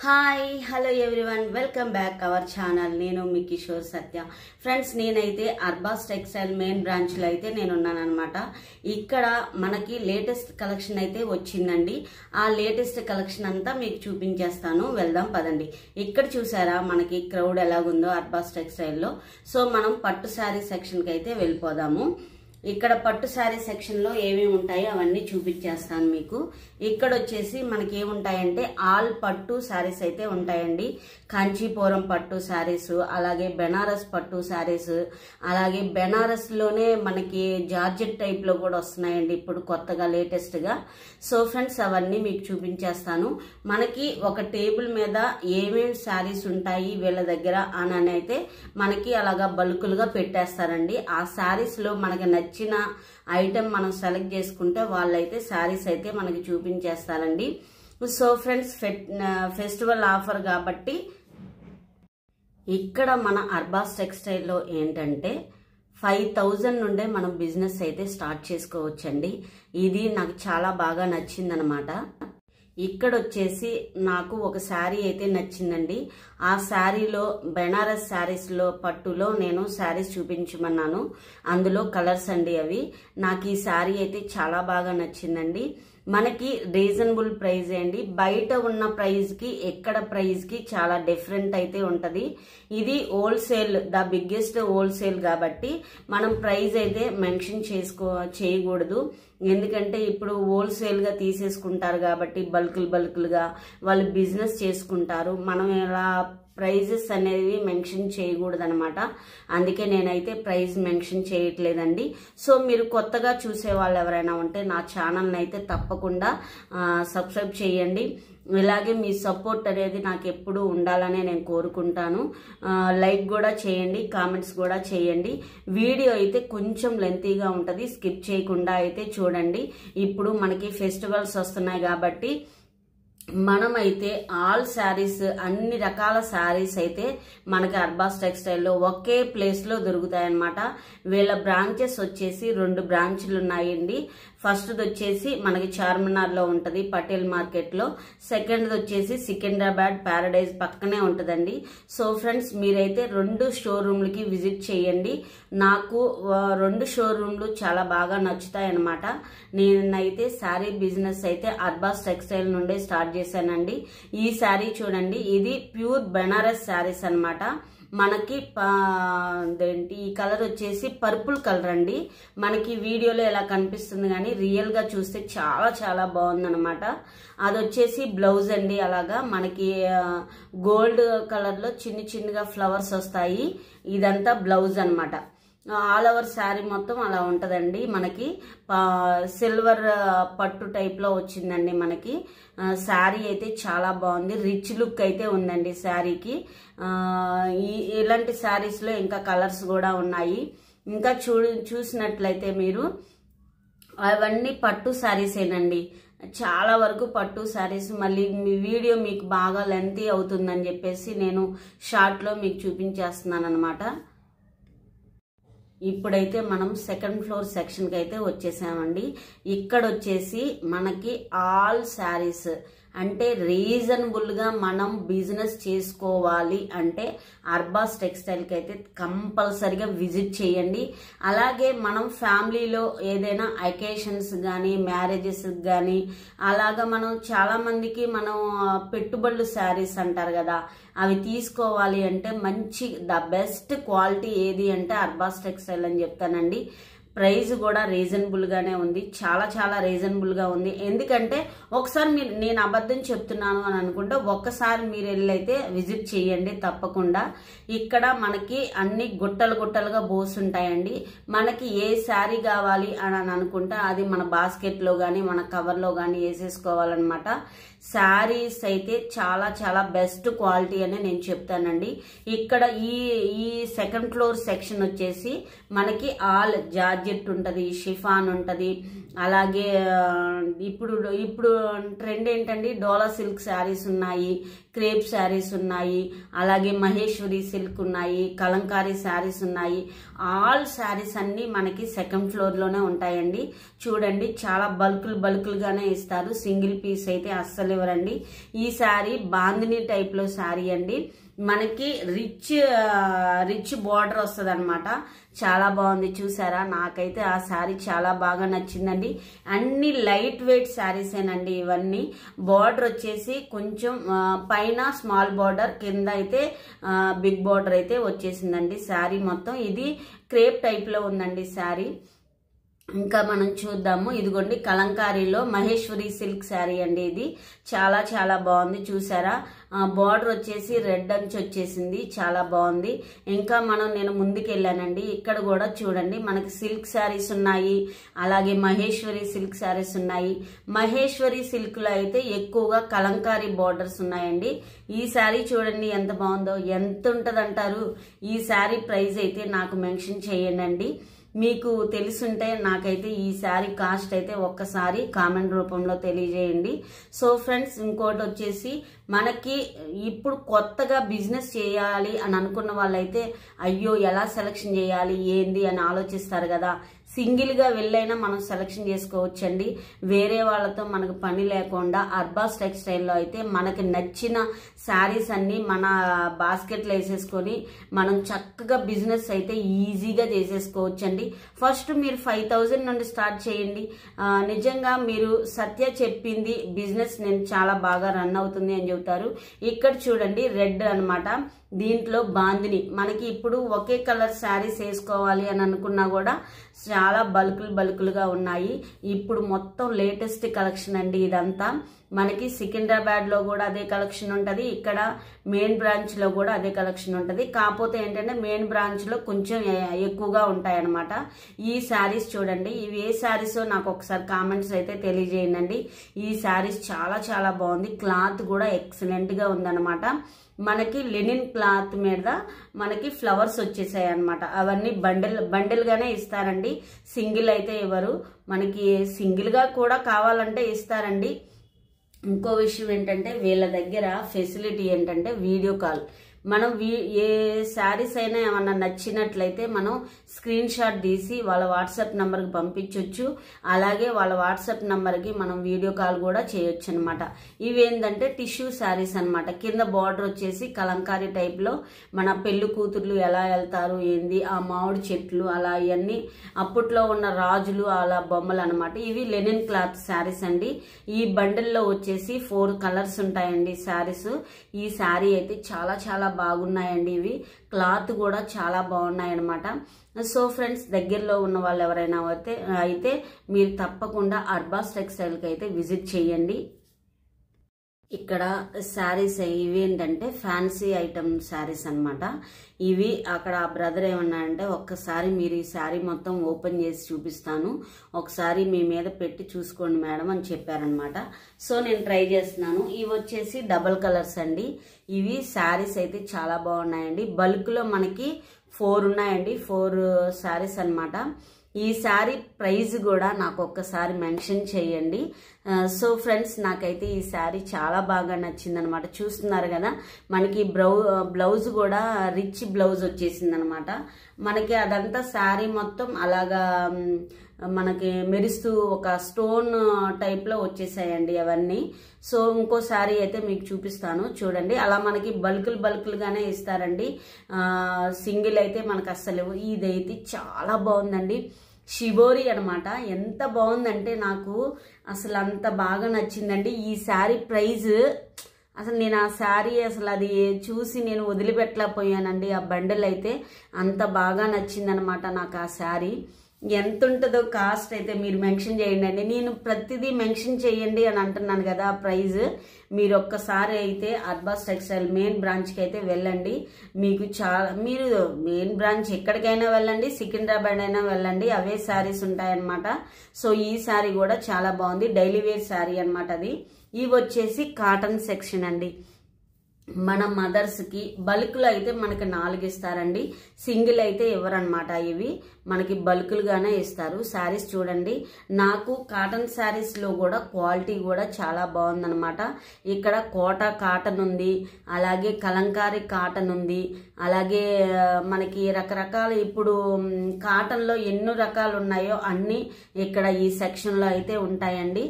Hi hello everyone welcome back our channel. నేను మీ కిషోర్ సత్య. Friends, నేనైతే Arbaz textile main బ్రాంచ్లో అయితే నేనున్నానమాట. ఇక్కడ మనకి లేటెస్ట్ కలెక్షన్ అయితే వచ్చిందండి. ఆ లేటెస్ట్ కలెక్షన్ అంతా మీకు చూపించేస్తాను. వెళ్దాం పదండి. ఇక్కడ చూసారా మనకి క్రౌడ్ ఎలాగుందో అర్బాస్ టెక్స్టైల్లో. సో మనం పట్టు శారీ సెక్షన్కి అయితే వెళ్ళిపోదాము. ఇక్కడ పట్టు శారీ సెక్షన్ లో ఏమేమి ఉంటాయో అవన్నీ చూపించేస్తాను మీకు. ఇక్కడ వచ్చేసి మనకి ఏముంటాయంటే ఆల్ పట్టు శారీస్ అయితే ఉంటాయండి. కాంచీపురం పట్టు శారీస్, అలాగే బెనారస్ పట్టు శారీస్, అలాగే బెనారస్ లోనే మనకి జార్జెట్ టైప్ లో కూడా వస్తున్నాయండి ఇప్పుడు కొత్తగా లేటెస్ట్ గా. సో ఫ్రెండ్స్, అవన్నీ మీకు చూపించేస్తాను. మనకి ఒక టేబుల్ మీద ఏమేమి శారీస్ ఉంటాయి వీళ్ళ దగ్గర అని అయితే మనకి అలాగా బల్కులుగా పెట్టేస్తారండి. ఆ శారీస్ లో మనకి నచ్చిన ఐటెం మనం సెలెక్ట్ చేసుకుంటే వాళ్ళైతే శారీస్ అయితే మనకి చూపించేస్తారండి. సో ఫ్రెండ్స్, ఫెస్టివల్ ఆఫర్ కాబట్టి ఇక్కడ మన అర్బాస్ టెక్స్టైల్లో ఏంటంటే 5000 నుండే మనం బిజినెస్ అయితే స్టార్ట్ చేసుకోవచ్చండి. ఇది నాకు చాలా బాగా నచ్చిందనమాట. ఇక్కడ వచ్చేసి నాకు ఒక శారీ అయితే నచ్చిందండి. ఆ శారీలో బెనారస్ శారీస్ లో పట్టులో నేను శారీస్ చూపించమన్నాను. అందులో కలర్స్ అండి అవి. నాకు ఈ శారీ అయితే చాలా బాగా నచ్చిందండి. మనకి రీజనబుల్ ప్రైస్ అండి. బయట ఉన్న ప్రైస్ కి ఎక్కడ ప్రైస్ కి చాలా డిఫరెంట్ అయితే ఉంటది. ఇది హోల్సేల్, ద బిగ్గెస్ట్ హోల్సేల్ కాబట్టి మనం ప్రైస్ అయితే మెన్షన్ చేయకూడదు. ఎందుకంటే ఇప్పుడు హోల్సేల్ గా తీసేసుకుంటారు కాబట్టి బల్కులుగా వాళ్ళు బిజినెస్ చేసుకుంటారు. మనం ఇలా ప్రైజెస్ అనేవి మెన్షన్ చేయకూడదు అనమాట. అందుకే నేనైతే ప్రైస్ మెన్షన్ చేయట్లేదండి. సో మీరు కొత్తగా చూసే వాళ్ళు ఎవరైనా ఉంటే నా ఛానల్ని అయితే తప్పకుండా సబ్స్క్రైబ్ చేయండి. ఇలాగే మీ సపోర్ట్ అనేది నాకు ఎప్పుడు ఉండాలనే నేను కోరుకుంటాను. లైక్ కూడా చేయండి, కామెంట్స్ కూడా చేయండి. వీడియో అయితే కొంచెం లెంతీగా ఉంటుంది, స్కిప్ చేయకుండా అయితే చూడండి. ఇప్పుడు మనకి ఫెస్టివల్స్ వస్తున్నాయి కాబట్టి మనమైతే ఆల్ శారీస్, అన్ని రకాల శారీస్ అయితే మనకి అర్బాస్ టెక్స్టైల్లో ఒకే ప్లేస్ లో దొరుకుతాయన్నమాట. వీళ్ళ బ్రాంచెస్ వచ్చేసి 2 బ్రాంచ్లు ఉన్నాయండి. ఫస్ట్ వచ్చేసి మనకి చార్మినార్ లో ఉంటది పటేల్ మార్కెట్ లో. సెకండ్ వచ్చేసి సికింద్రాబాద్ ప్యారడైజ్ పక్కనే ఉంటదండి. సో ఫ్రెండ్స్, మీరైతే 2 షోరూమ్లకి విజిట్ చేయండి. నాకు 2 షోరూమ్లు చాలా బాగా నచ్చుతాయి అనమాట. నేనైతే శారీ బిజినెస్ అయితే అర్బాస్ టెక్స్టైల్ నుండే స్టార్ట్ చేశానండి. ఈ శారీ చూడండి, ఇది ప్యూర్ బెనారస్ శారీస్ అనమాట. మనకి ఈ కలర్ వచ్చేసి పర్పుల్ కలర్ అండి. మనకి వీడియోలో ఎలా కనిపిస్తుంది కానీ రియల్ గా చూస్తే చాలా చాలా బాగుందన్నమాట. అది వచ్చేసి బ్లౌజ్ అండి. అలాగా మనకి గోల్డ్ కలర్ లో చిన్నగా ఫ్లవర్స్ వస్తాయి. ఇదంతా బ్లౌజ్ అన్నమాట. ఆల్ ఓవర్ శారీ మొత్తం అలా ఉంటదండి. మనకి సిల్వర్ పట్టు టైప్ లో వచ్చిందండి. మనకి శారీ అయితే చాలా బాగుంది. రిచ్ లుక్ అయితే ఉందండి శారీకి. ఇలాంటి శారీస్ లో ఇంకా కలర్స్ కూడా ఉన్నాయి. ఇంకా చూసినట్లయితే మీరు అవన్నీ పట్టు శారీసేనండి. చాలా వరకు పట్టు శారీస్. మళ్ళీ మీ వీడియో మీకు బాగా లెంతీ అవుతుందని చెప్పేసి నేను షార్ట్ లో మీకు చూపించేస్తున్నాను అనమాట. ఇప్పుడైతే మనం సెకండ్ ఫ్లోర్ సెక్షన్ కి అయితే వచ్చేసామండి. ఇక్కడ వచ్చేసి మనకి ఆల్ శారీస్ అంటే రీజనబుల్ గా మనం బిజినెస్ చేసుకోవాలి అంటే అర్బాస్ టెక్స్టైల్ కి అయితే కంపల్సరిగా విజిట్ చేయండి. అలాగే మనం ఫ్యామిలీలో ఏదైనా అకేషన్స్ కానీ మ్యారేజెస్ కానీ అలాగా మనం చాలా మందికి మనం పెట్టుబడులు శారీస్ అంటారు కదా, అవి తీసుకోవాలి అంటే మంచి ద బెస్ట్ క్వాలిటీ ఏది అంటే అర్బాస్ టెక్స్టైల్ అని చెప్తానండి. ప్రైస్ కూడా రీజనబుల్ గానే ఉంది. చాలా చాలా రీజనబుల్ గా ఉంది. ఎందుకంటే ఒకసారి నేను అబద్ధం చెప్తున్నాను అని అనుకుంటే ఒక్కసారి మీరు వెళ్ళైతే విజిట్ చేయండి తప్పకుండా. ఇక్కడ మనకి అన్ని గుట్టలుగా బోస్ ఉంటాయండి. మనకి ఏ శారీ కావాలి అని అనుకుంటే అది మన బాస్కెట్ లో గానీ మన కవర్ లో గానీ వేసేసుకోవాలన్నమాట. శారీస్ అయితే చాలా చాలా బెస్ట్ క్వాలిటీ అని నేను చెప్తానండి. ఇక్కడ ఈ సెకండ్ ఫ్లోర్ సెక్షన్ వచ్చేసి మనకి ఆల్ జార్జెట్ ఉంటది, షిఫాన్ ఉంటది. అలాగే ఇప్పుడు ట్రెండ్ ఏంటండి, డోలా సిల్క్ శారీస్ ఉన్నాయి, క్రేప్ శారీస్ ఉన్నాయి, అలాగే మహేశ్వరి సిల్క్ ఉన్నాయి, కలంకారీ శారీస్ ఉన్నాయి. ఆల్ శారీస్ అన్ని మనకి సెకండ్ ఫ్లోర్ లోనే ఉంటాయండి. చూడండి, చాలా బల్కులుగానే ఇస్తారు. సింగిల్ పీస్ అయితే అస్సలు అస్సలు ఇవ్వరండి. ఈ శారీ బాందిని టైప్ లో శారీ అండి. మనకి రిచ్ బార్డర్ వస్తుంది అనమాట. చాలా బాగుంది చూసారా. నాకైతే ఆ శారీ చాలా బాగా నచ్చిందండి. అన్ని లైట్ వెయిట్ శారీసేనండి ఇవన్నీ. బార్డర్ వచ్చేసి కొంచెం పైన స్మాల్ బార్డర్, కింద అయితే బిగ్ బార్డర్ అయితే వచ్చేసిందండి శారీ మొత్తం. ఇది క్రేప్ టైప్ లో ఉందండి శారీ. ఇంకా మనం చూద్దాము. ఇదిగోండి కలంకారీలో మహేశ్వరి సిల్క్ శారీ అండి. ఇది చాలా చాలా బాగుంది చూసారా. బార్డర్ వచ్చేసి రెడ్ అంచు వచ్చేసింది, చాలా బాగుంది. ఇంకా నేను ముందుకు వెళ్ళానండి. ఇక్కడ కూడా చూడండి మనకి సిల్క్ శారీస్ ఉన్నాయి, అలాగే మహేశ్వరి సిల్క్ శారీస్ ఉన్నాయి. మహేశ్వరి సిల్క్ లో అయితే ఎక్కువగా కలంకారీ బార్డర్స్ ఉన్నాయండి. ఈ శారీ చూడండి ఎంత బాగుందో. ఎంత ఉంటదంటారు? ఈ శారీ ప్రైస్ అయితే నాకు మెన్షన్ చేయండి. మీకు తెలుసుంటే నాకైతే ఈ శారీ కాస్ట్ అయితే ఒక్కసారి కామెంట్ రూపంలో తెలియజేయండి. సో ఫ్రెండ్స్, ఇంకోటి వచ్చేసి మనకి ఇప్పుడు కొత్తగా బిజినెస్ చేయాలి అని అనుకున్న వాళ్ళైతే అయ్యో ఎలా సెలక్షన్ చేయాలి ఏంది అని ఆలోచిస్తారు కదా. సింగిల్ గా వెళ్ళైనా మనం సెలక్షన్ చేసుకోవచ్చండి. వేరే వాళ్ళతో మనకు పని లేకుండా అర్బాస్ టెక్స్టైల్లో అయితే మనకి నచ్చిన శారీస్ అన్ని మన బాస్కెట్లో వేసేసుకొని మనం చక్కగా బిజినెస్ అయితే ఈజీగా చేసేసుకోవచ్చండి. ఫస్ట్ మీరు 5,000 నుండి స్టార్ట్ చేయండి. నిజంగా మీరు సత్య చెప్పింది బిజినెస్ నేను చాలా బాగా రన్ అవుతుంది అని చెబుతారు. ఇక్కడ చూడండి రెడ్ అన్నమాట. దీంట్లో బాందిని మనకి ఇప్పుడు ఒకే కలర్ శారీస్ వేసుకోవాలి అని అనుకున్నా కూడా చాలా బల్కులుగా ఉన్నాయి. ఇప్పుడు మొత్తం లేటెస్ట్ కలెక్షన్ అండి ఇదంతా. మనకి సికింద్రాబాద్ లో కూడా అదే కలెక్షన్ ఉంటది, ఇక్కడ మెయిన్ బ్రాంచ్ లో కూడా అదే కలెక్షన్ ఉంటది. కాకపోతే ఏంటంటే మెయిన్ బ్రాంచ్ లో కొంచెం ఎక్కువగా ఉంటాయి అన్నమాట. ఈ శారీస్ చూడండి, ఇవి ఏ శారీసో నాకు ఒకసారి కామెంట్స్ అయితే తెలియజేయండి. ఈ శారీస్ చాలా చాలా బాగుంది. క్లాత్ కూడా ఎక్సలెంట్ గా ఉందన్నమాట. మనకి లెనిన్ క్లాత్ మీద మనకి ఫ్లవర్స్ వచ్చేసాయి అనమాట. అవన్నీ బండిల్ గానే ఇస్తారండి, సింగిల్ అయితే ఇవ్వరు. మనకి సింగిల్ గా కూడా కావాలంటే ఇస్తారండి. ఇంకో విషయం ఏంటంటే వీళ్ళ దగ్గర ఫెసిలిటీ ఏంటంటే వీడియో కాల్. మనం ఏ శారీస్ అయినా ఏమన్నా నచ్చినట్లయితే మనం స్క్రీన్ షాట్ తీసి వాళ్ళ వాట్సాప్ నంబర్కి పంపించవచ్చు. అలాగే వాళ్ళ వాట్సాప్ నంబర్కి మనం వీడియో కాల్ కూడా చేయొచ్చు అనమాట. ఇవేంటంటే టిష్యూ శారీస్ అనమాట. కింద బార్డర్ వచ్చేసి కలంకారీ టైప్లో మన పెళ్లి కూతుర్లు ఎలా వెళ్తారు ఏంది, ఆ మామిడి చెట్లు అలా ఇవన్నీ అప్పట్లో ఉన్న రాజులు అలా బొమ్మలు అనమాట. ఇవి లెనిన్ క్లాత్ శారీస్ అండి. ఈ బండిల్లో వచ్చేసి 4 కలర్స్ ఉంటాయండి శారీస్. ఈ శారీ అయితే చాలా చాలా బాగున్నాయండి. ఇవి క్లాత్ కూడా చాలా బాగున్నాయి అనమాట. సో ఫ్రెండ్స్, దగ్గరలో ఉన్న వాళ్ళు ఎవరైనా అయితే మీరు తప్పకుండా అర్బాస్ టెక్స్టైల్కి అయితే విజిట్ చేయండి. ఇక్కడ శారీస్ ఇవి ఏంటంటే ఫ్యాన్సీ ఐటమ్ శారీస్ అనమాట. ఇవి అక్కడ ఆ బ్రదర్ ఏమన్నారంటే ఒక్కసారి మీరు ఈ శారీ మొత్తం ఓపెన్ చేసి చూపిస్తాను, ఒకసారి మీ మీద పెట్టి చూసుకోండి మేడం అని చెప్పారనమాట. సో నేను ట్రై చేస్తున్నాను. ఇవి వచ్చేసి డబల్ కలర్స్ అండి. ఇవి శారీస్ అయితే చాలా బాగున్నాయండి. బల్క్ లో మనకి 4 ఉన్నాయండి, 4 శారీస్ అనమాట. ఈ శారీ ప్రైస్ కూడా నాకు ఒక్కసారి మెన్షన్ చేయండి. సో ఫ్రెండ్స్, నాకైతే ఈ శారీ చాలా బాగా నచ్చింది అనమాట. చూస్తున్నారు కదా, మనకి బ్లౌజ్ కూడా రిచ్ బ్లౌజ్ వచ్చేసింది అనమాట. మనకి అదంతా శారీ మొత్తం అలాగా మనకి మెరుస్తూ ఒక స్టోన్ టైప్ లో వచ్చేసాయండి అవన్నీ. సో ఇంకో శారీ అయితే మీకు చూపిస్తాను చూడండి. అలా మనకి బల్కులుగానే ఇస్తారండి. సింగిల్ అయితే మనకు అస్సలు. ఇదైతే చాలా బాగుందండి, షిబోరి అనమాట. ఎంత బాగుందంటే నాకు అసలు అంత బాగా నచ్చిందండి. ఈ శారీ ప్రైజ్ అసలు నేను ఆ శారీ అసలు అది చూసి నేను వదిలిపెట్టలేకపోయానండి. ఆ బండిల్ అయితే అంత బాగా నచ్చిందనమాట నాకు ఆ శారీ. ఎంత ఉంటుందో కాస్ట్ అయితే మీరు మెన్షన్ చేయండి. నేను ప్రతిదీ మెన్షన్ చేయండి అని అంటున్నాను కదా ఆ ప్రైజ్. మీరు ఒక్కసారి అయితే అర్బాస్ టెక్స్టైల్ మెయిన్ బ్రాంచ్కి అయితే వెళ్ళండి. మీకు మీరు మెయిన్ బ్రాంచ్ ఎక్కడికైనా వెళ్ళండి, సికింద్రాబాద్ అయినా వెళ్ళండి, అవే శారీస్ ఉంటాయన్నమాట. సో ఈ శారీ కూడా చాలా బాగుంది, డైలీ వేర్ శారీ అనమాట అది. ఇవి వచ్చేసి కాటన్ సెక్షన్ అండి. మన మదర్స్ కి బల్క్ లో అయితే మనకి 4 ఇస్తారండి, సింగిల్ అయితే ఇవ్వరనమాట. ఇవి మనకి బల్కులుగానే ఇస్తారు. శారీస్ చూడండి, నాకు కాటన్ శారీస్ లో కూడా క్వాలిటీ కూడా చాలా బాగుందన్నమాట. ఇక్కడ కోటా కాటన్ ఉంది, అలాగే కలంకారీ కాటన్ ఉంది, అలాగే మనకి రకరకాల ఇప్పుడు కాటన్ లో ఎన్ని రకాలు ఉన్నాయో అన్ని ఇక్కడ ఈ సెక్షన్ లో అయితే ఉంటాయండి.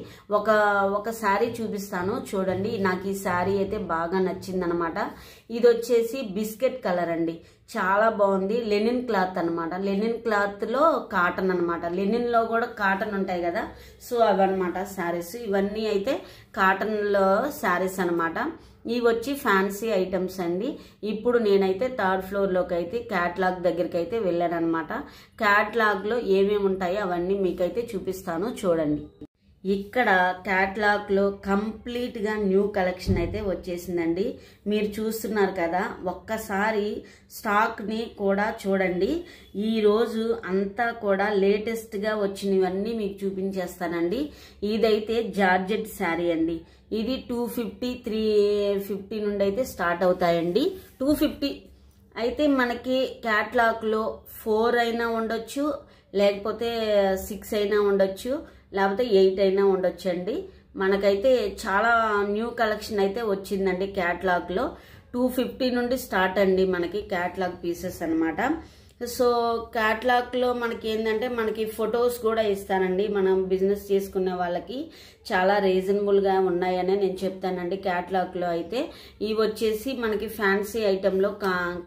ఒక శారీ చూపిస్తాను చూడండి. నాకు ఈ శారీ అయితే బాగా నచ్చింది అనమాట. ఇది వచ్చేసి బిస్కెట్ కలర్ అండి, చాలా బాగుంది. లెనిన్ క్లాత్ అనమాట. లెనిన్ క్లాత్ లో కాటన్ అనమాట. లెనిన్ లో కూడా కాటన్ ఉంటాయి కదా, సో అవన్నమాట శారీస్. ఇవన్నీ అయితే కాటన్ లో శారీస్ అనమాట. ఇవి వచ్చి ఫ్యాన్సీ ఐటమ్స్ అండి. ఇప్పుడు నేనైతే థర్డ్ ఫ్లోర్ లోకి అయితే క్యాట్లాగ్ దగ్గరికి అయితే వెళ్ళాను అనమాట. క్యాట్లాగ్ లో ఏమేమి ఉంటాయో అవన్నీ మీకైతే చూపిస్తాను చూడండి. ఇక్కడ క్యాట్లాగ్ లో కంప్లీట్ గా న్యూ కలెక్షన్ అయితే వచ్చేసిందండి. మీరు చూస్తున్నారు కదా, ఒక్కసారి స్టాక్ ని కూడా చూడండి. ఈ రోజు అంతా కూడా లేటెస్ట్ గా వచ్చినవన్నీ మీకు చూపించేస్తానండి. ఇదైతే జార్జెట్ శారీ అండి. ఇది 250 350 నుండి అయితే స్టార్ట్ అవుతాయండి. 250 అయితే మనకి క్యాట్లాగ్ లో 4 అయినా ఉండొచ్చు, లేకపోతే 6 అయినా ఉండొచ్చు, లేకపోతే 8 అయినా ఉండొచ్చు అండి. మనకైతే చాలా న్యూ కలెక్షన్ అయితే వచ్చిందండి క్యాట్లాగ్ లో. 250 నుండి స్టార్ట్ అండి మనకి క్యాట్లాగ్ పీసెస్ అనమాట. సో క్యాట్లాగ్ లో మనకి ఏంటంటే మనకి ఫొటోస్ కూడా ఇస్తానండి. మనం బిజినెస్ చేసుకునే వాళ్ళకి చాలా రీజనబుల్ గా ఉన్నాయని నేను చెప్తానండి. క్యాట్లాగ్ లో అయితే ఇవి వచ్చేసి మనకి ఫ్యాన్సీ ఐటమ్ లో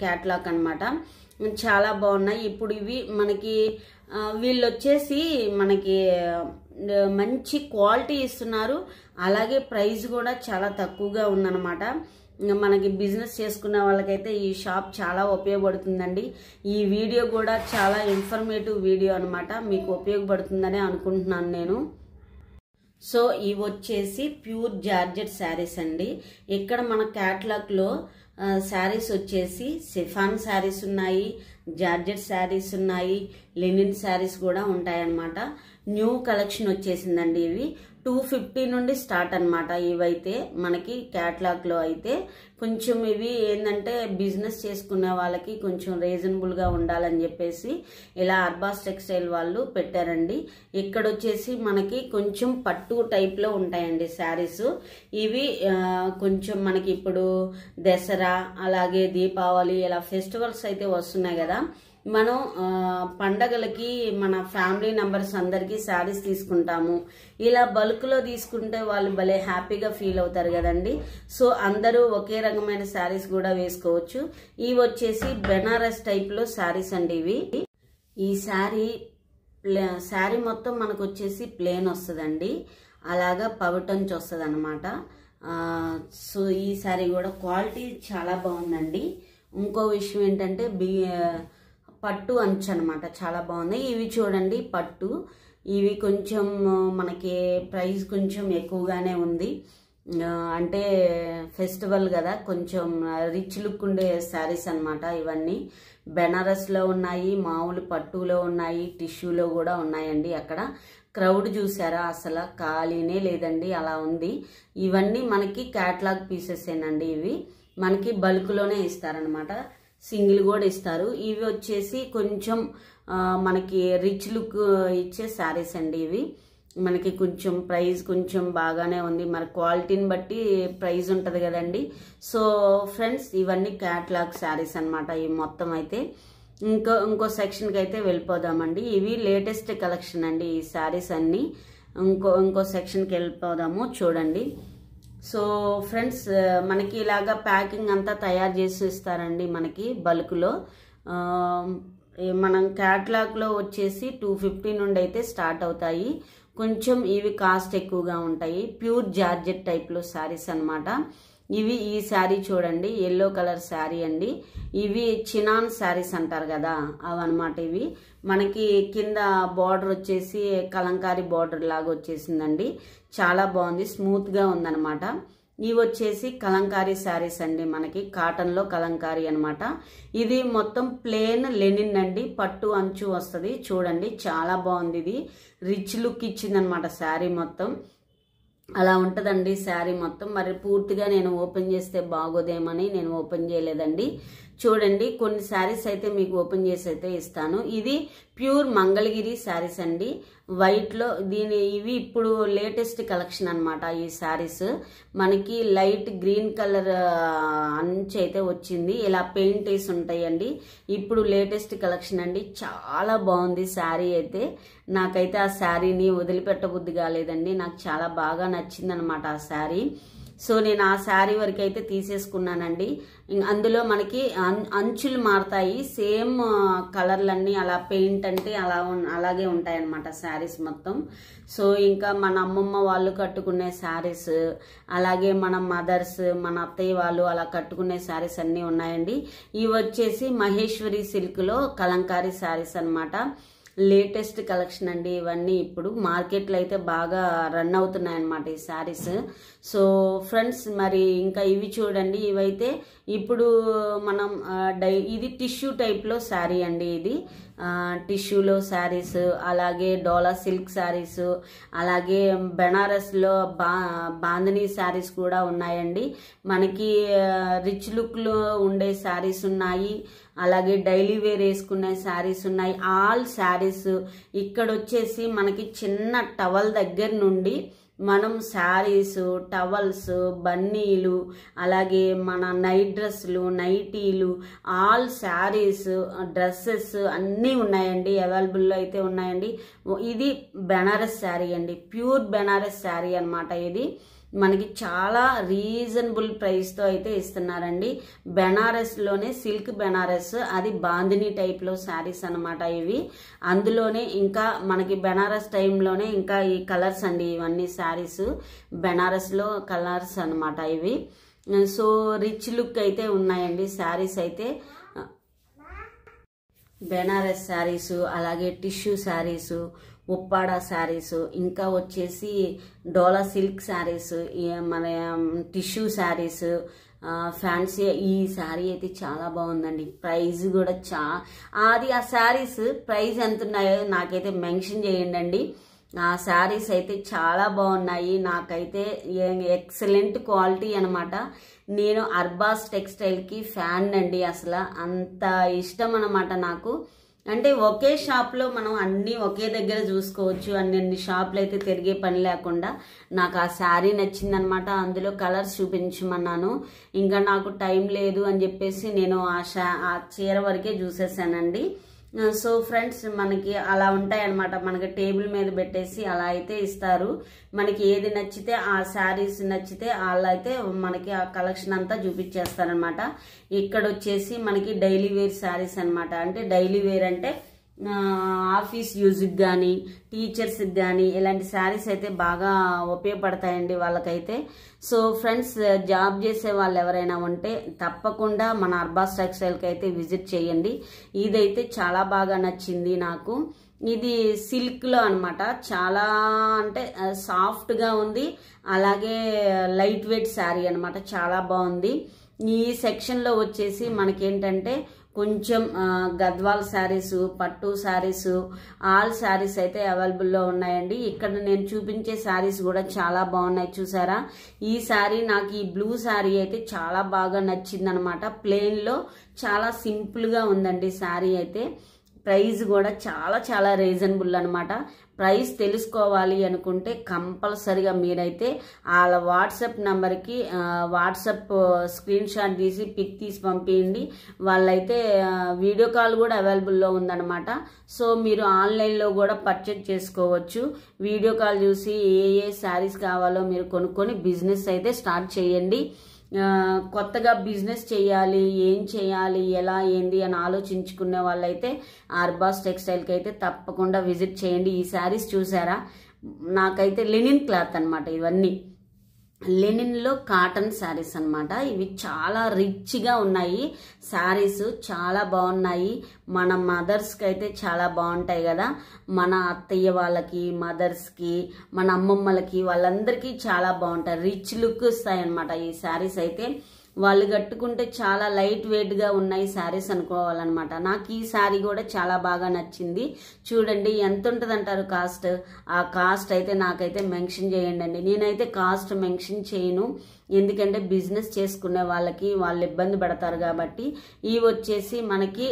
క్యాట్లాగ్ అనమాట. చాలా బాగున్నాయి. ఇప్పుడు ఇవి మనకి వీళ్ళు వచ్చేసి మనకి మంచి క్వాలిటీ ఇస్తున్నారు, అలాగే ప్రైస్ కూడా చాలా తక్కువగా ఉందన్నమాట. మనకి బిజినెస్ చేసుకున్న వాళ్ళకైతే ఈ షాప్ చాలా ఉపయోగపడుతుందండి. ఈ వీడియో కూడా చాలా ఇన్ఫర్మేటివ్ వీడియో అనమాట, మీకు ఉపయోగపడుతుందని అనుకుంటున్నాను నేను. సో ఇవి వచ్చేసి ప్యూర్ జార్జెట్ శారీస్ అండి. ఇక్కడ మన క్యాట్లాగ్ లో శారీస్ వచ్చేసి సిఫాన్ శారీస్ ఉన్నాయి, జార్జెట్ శారీస్ ఉన్నాయి, లెనిన్ శారీస్ కూడా ఉంటాయన్నమాట. న్యూ కలెక్షన్ వచ్చేసిందండి. ఇవి 250 నుండి స్టార్ట్ అనమాట. ఇవైతే మనకి క్యాట్లాగ్ లో అయితే కొంచెం ఇవి ఏంటంటే బిజినెస్ చేసుకునే వాళ్ళకి కొంచెం రీజనబుల్ గా ఉండాలని చెప్పేసి ఇలా అర్బాస్ టెక్స్టైల్ వాళ్ళు పెట్టారండి. ఇక్కడ వచ్చేసి మనకి కొంచెం పట్టు టైప్ లో ఉంటాయండి శారీస్. ఇవి కొంచెం మనకి ఇప్పుడు దసరా అలాగే దీపావళి ఇలా ఫెస్టివల్స్ అయితే వస్తున్నాయి కదా, మనం పండగలకి మన ఫ్యామిలీ మెంబర్స్ అందరికీ శారీస్ తీసుకుంటాము. ఇలా బల్క్ లో తీసుకుంటే వాళ్ళు భలే హ్యాపీగా ఫీల్ అవుతారు కదండి. సో అందరూ ఒకే రకమైన శారీస్ కూడా వేసుకోవచ్చు. ఇవి వచ్చేసి బెనారస్ టైప్ లో శారీస్ అండి. ఇవి ఈ శారీ మొత్తం మనకు వచ్చేసి ప్లేన్ వస్తుందండి, అలాగా పవిటంచి వస్తుంది అనమాట. సో ఈ శారీ కూడా క్వాలిటీ చాలా బాగుందండి. ఇంకో విషయం ఏంటంటే పట్టు అంచు అనమాట, చాలా బాగున్నాయి. ఇవి చూడండి పట్టు, ఇవి కొంచెం మనకి ప్రైస్ కొంచెం ఎక్కువగానే ఉంది. అంటే ఫెస్టివల్ కదా, కొంచెం రిచ్ లుక్ ఉండే శారీస్ అనమాట. ఇవన్నీ బెనారస్ లో ఉన్నాయి, మామూలు పట్టులో ఉన్నాయి, టిష్యూలో కూడా ఉన్నాయండి. అక్కడ క్రౌడ్ చూసారా, అసలు ఖాళీనే లేదండి, అలా ఉంది. ఇవన్నీ మనకి క్యాట్లాగ్ పీసెస్ ఏనండి. ఇవి మనకి బల్క్ లోనే ఇస్తారనమాట, సింగిల్ కూడా ఇస్తారు. ఇవి వచ్చేసి కొంచెం మనకి రిచ్ లుక్ ఇచ్చే శారీస్ అండి. ఇవి మనకి కొంచెం ప్రైస్ కొంచెం బాగానే ఉంది, మరి క్వాలిటీని బట్టి ప్రైస్ ఉంటుంది కదండి. సో ఫ్రెండ్స్ ఇవన్నీ క్యాట్లాగ్ శారీస్ అనమాట. ఈ మొత్తం అయితే ఇంకో సెక్షన్కి అయితే వెళ్ళిపోదామండి. ఇవి లేటెస్ట్ కలెక్షన్ అండి ఈ శారీస్ అన్ని. ఇంకో సెక్షన్కి వెళ్ళిపోదాము చూడండి. సో ఫ్రెండ్స్ మనకి ఇలాగా ప్యాకింగ్ అంతా తయారు చేసి ఇస్తారండి మనకి బల్క్లో. మనం క్యాట్లాగ్లో వచ్చేసి 250 నుండి అయితే స్టార్ట్ అవుతాయి. కొంచెం ఇవి కాస్ట్ ఎక్కువగా ఉంటాయి. ప్యూర్ జార్జెట్ టైప్లో శారీస్ అనమాట. ఇవి ఈ శారీ చూడండి, ఎల్లో కలర్ శారీ అండి. ఇవి చినాన్ శారీస్ అంటారు కదా, అవన్నమాట. ఇవి మనకి కింద బార్డర్ వచ్చేసి కలంకారీ బార్డర్ లాగా వచ్చేసిందండి, చాలా బాగుంది, స్మూత్ గా ఉందన్నమాట. ఇవి వచ్చేసి కలంకారీ శారీస్ అండి, మనకి కాటన్ లో కలంకారీ అనమాట. ఇది మొత్తం ప్లేన్ లెనిన్ అండి, పట్టు అంచు వస్తుంది చూడండి, చాలా బాగుంది. ఇది రిచ్ లుక్ ఇచ్చింది అనమాట శారీ మొత్తం. అలా ఉంటుందండి శారీ మొత్తం. మరి పూర్తిగా నేను ఓపెన్ చేస్తే బాగోదేమని నేను ఓపెన్ చేయలేదండి. చూడండి, కొన్ని శారీస్ అయితే మీకు ఓపెన్ చేసి అయితే ఇస్తాను. ఇది ప్యూర్ మంగళగిరి శారీస్ అండి, వైట్లో. ఇవి ఇప్పుడు లేటెస్ట్ కలెక్షన్ అనమాట. ఈ శారీస్ మనకి లైట్ గ్రీన్ కలర్ అంచు అయితే వచ్చింది, ఇలా పెయింట్ వేసి ఉంటాయండి. ఇప్పుడు లేటెస్ట్ కలెక్షన్ అండి, చాలా బాగుంది శారీ అయితే. నాకైతే ఆ శారీని వదిలిపెట్టబుద్ధి కాలేదండి, నాకు చాలా బాగా నచ్చింది అనమాట ఆ శారీ. సో నేను ఆ శారీ వరకు అయితే తీసేసుకున్నానండి. అందులో మనకి అంచులు మారుతాయి, సేమ్ కలర్లన్నీ అలా పెయింట్ అంటే అలాగే ఉంటాయన్నమాట శారీస్ మొత్తం. సో ఇంకా మన అమ్మమ్మ వాళ్ళు కట్టుకునే శారీస్, అలాగే మన మదర్స్, మన అత్తయ్య వాళ్ళు అలా కట్టుకునే శారీస్ అన్నీ ఉన్నాయండి. ఇవి వచ్చేసి మహేశ్వరి సిల్క్లో కలంకారీ శారీస్ అనమాట. లేటెస్ట్ కలెక్షన్ అండి ఇవన్నీ. ఇప్పుడు మార్కెట్లో అయితే బాగా రన్ అవుతున్నాయి అన్నమాట ఈ శారీస్. సో ఫ్రెండ్స్, మరి ఇంకా ఇవి చూడండి, ఇవైతే ఇప్పుడు మనం ఇది టిష్యూ టైప్లో శారీ అండి. ఇది టిష్యూలో శారీస్, అలాగే డోలా సిల్క్ శారీస్, అలాగే బెనారస్లో బాందినీ శారీస్ కూడా ఉన్నాయండి. మనకి రిచ్ లుక్లో ఉండే శారీస్ ఉన్నాయి, అలాగే డైలీ వేర్ వేసుకునే శారీస్ ఉన్నాయి. ఆల్ శారీస్ ఇక్కడ వచ్చేసి మనకి చిన్న టవల్ దగ్గర నుండి మనం శారీస్, టవల్స్, బన్నీలు, అలాగే మన నైట్ డ్రెస్సులు, నైటీలు, ఆల్ శారీస్, డ్రెస్సెస్ అన్నీ ఉన్నాయండి, అవైలబుల్లో అయితే ఉన్నాయండి. ఇది బెనారస్ శారీ అండి, ప్యూర్ బెనారస్ శారీ అనమాట. ఇది మనకి చాలా రీజనబుల్ ప్రైస్తో అయితే ఇస్తున్నారండి. బెనారస్లోనే సిల్క్ బెనారస్, అది బాందినీ టైప్లో శారీస్ అనమాట ఇవి. అందులోనే ఇంకా మనకి బెనారస్ టైంలోనే ఇంకా ఈ కలర్స్ అండి, ఇవన్నీ శారీస్ బెనారస్లో కలర్స్ అనమాట ఇవి. సో రిచ్ లుక్ అయితే ఉన్నాయండి శారీస్ అయితే. బెనారస్ శారీస్, అలాగే టిష్యూ శారీస్, ఉప్పాడ శారీస్, ఇంకా వచ్చేసి డోలా సిల్క్ శారీస్, మన టిష్యూ శారీస్, ఫ్యాన్సీ. ఈ శారీ అయితే చాలా బాగుందండి, ప్రైస్ కూడా అది ఆ శారీస్ ప్రైస్ ఎంత ఉన్నాయో నాకైతే మెన్షన్ చేయండి. ఆ శారీస్ అయితే చాలా బాగున్నాయి, నాకైతే ఎక్సలెంట్ క్వాలిటీ అనమాట. నేను అర్బాస్ టెక్స్టైల్కి ఫ్యాన్ అండి, అసలు అంత ఇష్టం అనమాట నాకు. అంటే ఒకే షాప్లో మనం అన్నీ ఒకే దగ్గర చూసుకోవచ్చు, అన్ని షాపులు అయితే తిరిగే పని లేకుండా. నాకు ఆ శారీ నచ్చిందనమాట, అందులో కలర్స్ చూపించమన్నాను. ఇంకా నాకు టైం లేదు అని చెప్పేసి నేను ఆ చీర వరకే చూసేసానండి. సో ఫ్రెండ్స్, మనకి అలా ఉంటాయి అన్నమాట, మనకి టేబుల్ మీద పెట్టేసి అలా అయితే ఇస్తారు. మనకి ఏది నచ్చితే ఆ శారీస్ నచ్చితే అలా అయితే మనకి ఆ కలెక్షన్ అంతా చూపించేస్తారనమాట. ఇక్కడ వచ్చేసి మనకి డైలీ వేర్ శారీస్ అనమాట. అంటే డైలీ వేర్ అంటే ఆఫీస్ యూజ్కి కానీ, టీచర్స్కి కానీ ఇలాంటి శారీస్ అయితే బాగా ఉపయోగపడతాయండి వాళ్ళకైతే. సో ఫ్రెండ్స్, జాబ్ చేసే వాళ్ళు ఎవరైనా ఉంటే తప్పకుండా మన అర్బాస్ టెక్స్టైల్కి అయితే విజిట్ చేయండి. ఇదైతే చాలా బాగా నచ్చింది నాకు. ఇది సిల్క్లో అనమాట, చాలా అంటే సాఫ్ట్గా ఉంది, అలాగే లైట్ వెయిట్ శారీ అనమాట, చాలా బాగుంది. ఈ సెక్షన్లో వచ్చేసి మనకేంటంటే కొంచెం గద్వాల్ శారీస్, పట్టు శారీస్, ఆల్ శారీస్ అయితే అవైలబుల్లో ఉన్నాయండి. ఇక్కడ నేను చూపించే శారీస్ కూడా చాలా బాగున్నాయి, చూసారా. ఈ శారీ నాకు ఈ బ్లూ శారీ అయితే చాలా బాగా నచ్చింది అనమాట. ప్లెయిన్లో చాలా సింపుల్గా ఉందండి శారీ అయితే. ప్రైస్ కూడా చాలా చాలా రీజనబుల్ అనమాట. ప్రైస్ తెలుసుకోవాలి అనుకుంటే కంపల్సరిగా మీరైతే వాళ్ళ వాట్సాప్ నెంబర్కి వాట్సాప్ స్క్రీన్ షాట్ తీసి పిక్ తీసి పంపించండి. వాళ్ళైతే వీడియో కాల్ కూడా అవైలబుల్లో ఉందన్నమాట. సో మీరు ఆన్లైన్లో కూడా పర్చేజ్ చేసుకోవచ్చు. వీడియో కాల్ చూసి ఏ శారీస్ కావాలో మీరు కొనుక్కొని బిజినెస్ అయితే స్టార్ట్ చేయండి. కొత్తగా బిజినెస్ చేయాలి, ఏం చేయాలి, ఎలా ఏంది అని ఆలోచించుకునే వాళ్ళైతే అర్బాస్ టెక్స్టైల్కి అయితే తప్పకుండా విజిట్ చేయండి. ఈ శారీస్ చూసారా, నాకైతే లెనిన్ క్లాత్ అనమాట, ఇవన్నీ లెనిన్లో కాటన్ శారీస్ అనమాట. ఇవి చాలా రిచ్గా ఉన్నాయి శారీస్, చాలా బాగున్నాయి. మన మదర్స్కి అయితే చాలా బాగుంటాయి కదా, మన అత్తయ్య వాళ్ళకి, మదర్స్కి, మన అమ్మమ్మలకి, వాళ్ళందరికీ చాలా బాగుంటాయి, రిచ్ లుక్ ఇస్తాయి అనమాట ఈ శారీస్ అయితే. వాళ్ళు కట్టుకుంటే చాలా లైట్ వెయిట్గా ఉన్నాయి శారీస్ అనుకోవాలన్నమాట. నాకు ఈ శారీ కూడా చాలా బాగా నచ్చింది. చూడండి ఎంత ఉంటుంది అంటారు కాస్ట్. ఆ కాస్ట్ అయితే నాకైతే మెన్షన్ చేయండి అండి. నేనైతే కాస్ట్ మెన్షన్ చేయను, ఎందుకంటే బిజినెస్ చేసుకునే వాళ్ళకి వాళ్ళు ఇబ్బంది పడతారు కాబట్టి. ఇవి వచ్చేసి మనకి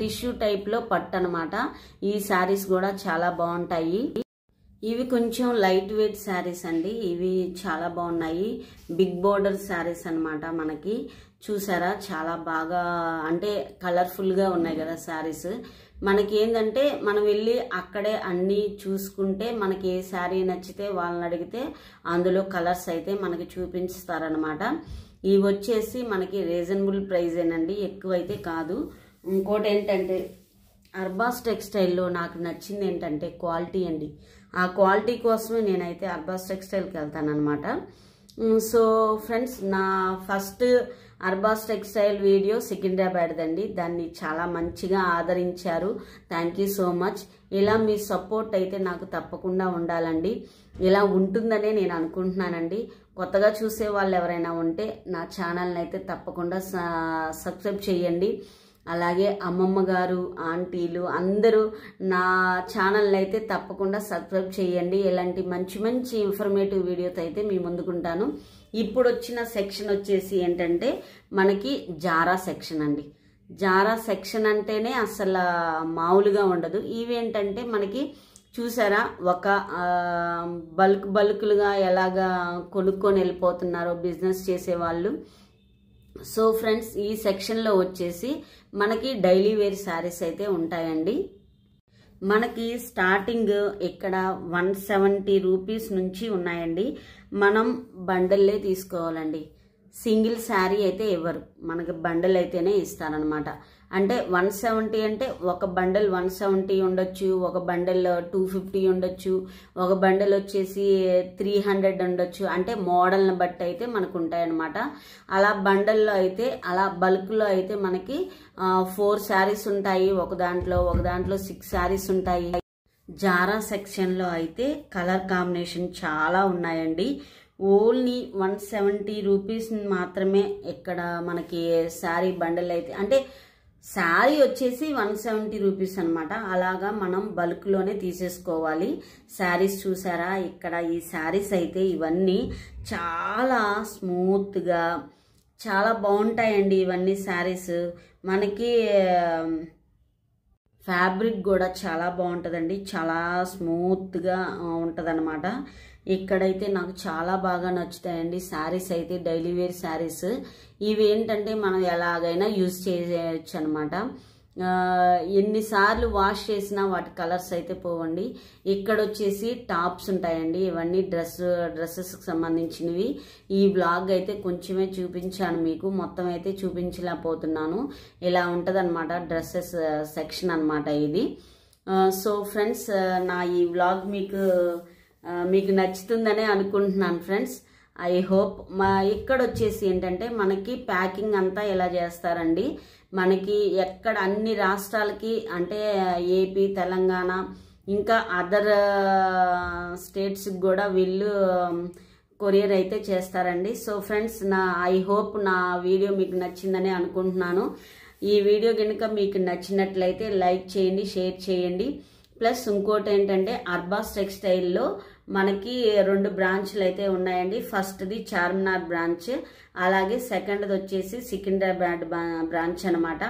టిష్యూ టైప్లో పట్టు అనమాట. ఈ శారీస్ కూడా చాలా బాగుంటాయి. ఇవి కొంచెం లైట్ వెయిట్ శారీస్ అండి. ఇవి చాలా బాగున్నాయి. బిగ్ బోర్డర్ శారీస్ అనమాట. మనకి చూసారా చాలా బాగా అంటే కలర్ఫుల్గా ఉన్నాయి కదా శారీస్. మనకి ఏంటంటే మనం వెళ్ళి అక్కడే అన్నీ చూసుకుంటే మనకి ఏ శారీ నచ్చితే వాళ్ళని అడిగితే అందులో కలర్స్ అయితే మనకి చూపించుతారనమాట. ఇవి వచ్చేసి మనకి రీజనబుల్ ప్రైజేనండి, ఎక్కువైతే కాదు. ఇంకోటి ఏంటంటే అర్బాస్ టెక్స్టైల్లో నాకు నచ్చింది ఏంటంటే క్వాలిటీ అండి. ఆ క్వాలిటీ కోసమే నేనైతే అర్బాస్ టెక్స్టైల్కి వెళ్తాను అనమాట. సో ఫ్రెండ్స్, నా first Arbaz textile video Secunderabad అండి. దాన్ని చాలా మంచిగా ఆదరించారు. Thank you so much. ఇలా మీ సపోర్ట్ అయితే నాకు తప్పకుండా ఉండాలండి. ఇలా ఉంటుందనే నేను అనుకుంటున్నానండి. కొత్తగా చూసే వాళ్ళు ఎవరైనా ఉంటే నా ఛానల్ని అయితే తప్పకుండా సబ్స్క్రైబ్ చేయండి. అలాగే అమ్మమ్మ గారు, ఆంటీలు అందరూ నా ఛానల్ని అయితే తప్పకుండా సబ్స్క్రైబ్ చేయండి. ఇలాంటి మంచి మంచి ఇన్ఫర్మేటివ్ వీడియోతో అయితే మీ ముందుకుంటాను. ఇప్పుడు వచ్చిన సెక్షన్ వచ్చేసి ఏంటంటే మనకి జారా సెక్షన్ అండి. జారా సెక్షన్ అంటేనే అసలు మామూలుగా ఉండదు. ఇవేంటంటే మనకి చూసారా ఒక బల్క్లుగా ఎలాగా కొనుక్కొని వెళ్ళిపోతున్నారో బిజినెస్ చేసేవాళ్ళు. సో ఫ్రెండ్స్, ఈ సెక్షన్లో వచ్చేసి మనకి డైలీ వేర్ శారీస్ అయితే ఉంటాయండి. మనకి స్టార్టింగ్ ఇక్కడ 170 రూపీస్ నుంచి ఉన్నాయండి. మనం బండల్లే తీసుకోవాలండి. సింగిల్ శారీ అయితే ఇవ్వరు, మనకి బండల్ అయితేనే ఇస్తారనమాట. అంటే 170 అంటే ఒక బండల్ 170 ఉండొచ్చు, ఒక బండల్ 250 ఉండొచ్చు, ఒక బండల్ వచ్చేసి 300 ఉండొచ్చు. అంటే మోడల్ని బట్టి అయితే మనకు ఉంటాయన్నమాట. అలా బండల్లో అయితే అలా బల్క్లో అయితే మనకి 4 శారీస్ ఉంటాయి. ఒక దాంట్లో 6 శారీస్ ఉంటాయి. జారా సెక్షన్లో అయితే కలర్ కాంబినేషన్ చాలా ఉన్నాయండి. ఓన్లీ 170 రూపీస్ మాత్రమే ఇక్కడ మనకి శారీ బండల్ అయితే, అంటే శారీ వచ్చేసి 170 రూపీస్ అనమాట. అలాగా మనం బల్క్లోనే తీసేసుకోవాలి. శారీస్ చూసారా ఇక్కడ, ఈ శారీస్ అయితే ఇవన్నీ చాలా స్మూత్గా చాలా బాగుంటాయండి. ఇవన్నీ శారీస్ మనకి ఫ్యాబ్రిక్ కూడా చాలా బాగుంటుందండి, చాలా స్మూత్గా ఉంటుందన్నమాట. ఇక్కడైతే నాకు చాలా బాగా నచ్చుతాయండి శారీస్ అయితే, డైలీ వేర్ శారీస్. ఇవి ఏంటంటే మనం ఎలాగైనా యూజ్ చేయొచ్చు అనమాట. ఎన్నిసార్లు వాష్ చేసినా వాటి కలర్స్ అయితే పోవండి. ఇక్కడ వచ్చేసి టాప్స్ ఉంటాయండి. ఇవన్నీ డ్రెస్సెస్కి సంబంధించినవి. ఈ బ్లాగ్ అయితే కొంచెమే చూపించాను మీకు, మొత్తం అయితే చూపించలేకపోతున్నాను. ఇలా ఉంటుంది అనమాట డ్రెస్సెస్ సెక్షన్ అనమాట ఇది. సో ఫ్రెండ్స్, నా ఈ బ్లాగ్ మీకు నచ్చుతుందనే అనుకుంటున్నాను ఫ్రెండ్స్. I hope. ఇక్కడ వచ్చేసి ఏంటంటే మనకి ప్యాకింగ్ అంతా ఎలా చేస్తారండి, మనకి ఎక్కడ అన్ని రాష్ట్రాలకి అంటే ఏపీ, తెలంగాణ, ఇంకా అదర్ స్టేట్స్కి కూడా వీళ్ళు కొరియర్ అయితే చేస్తారండి. సో ఫ్రెండ్స్, ఐ హోప్ నా వీడియో మీకు నచ్చిందని అనుకుంటున్నాను. ఈ వీడియో కనుక మీకు నచ్చినట్లయితే లైక్ చేయండి, షేర్ చేయండి. ప్లస్ ఇంకోటి ఏంటంటే అర్బాస్ టెక్స్టైల్లో మనకి 2 బ్రాంచ్లు అయితే ఉన్నాయండి. ఫస్ట్ది చార్మినార్ బ్రాంచ్, అలాగే సెకండ్ది వచ్చేసి సికింద్రాబాద్ బ్రాంచ్ అనమాట.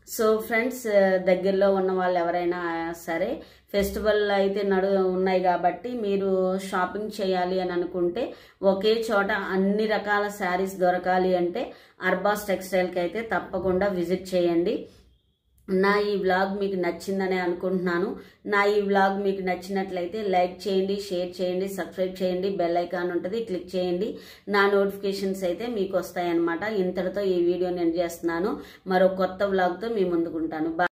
సో ఫ్రెండ్స్, దగ్గరలో ఉన్న వాళ్ళు ఎవరైనా సరే ఫెస్టివల్ అయితే ఉన్నాయి కాబట్టి మీరు షాపింగ్ చేయాలి అని అనుకుంటే, ఒకే చోట అన్ని రకాల శారీస్ దొరకాలి అంటే అర్బాస్ టెక్స్టైల్కి అయితే తప్పకుండా విజిట్ చేయండి. నా ఈ వ్లాగ్ మీకు నచ్చిందని అనుకుంటున్నాను. నా ఈ వ్లాగ్ మీకు నచ్చినట్లయితే లైక్ చేయండి, షేర్ చేయండి, సబ్స్క్రైబ్ చేయండి. బెల్ ఐకాన్ ఉంటుంది, క్లిక్ చేయండి. నా నోటిఫికేషన్స్ అయితే మీకు వస్తాయన్నమాట. ఇంతటితో ఈ వీడియో నేను చేస్తున్నాను. మరో కొత్త వ్లాగ్తో మీ ముందుకుంటాను.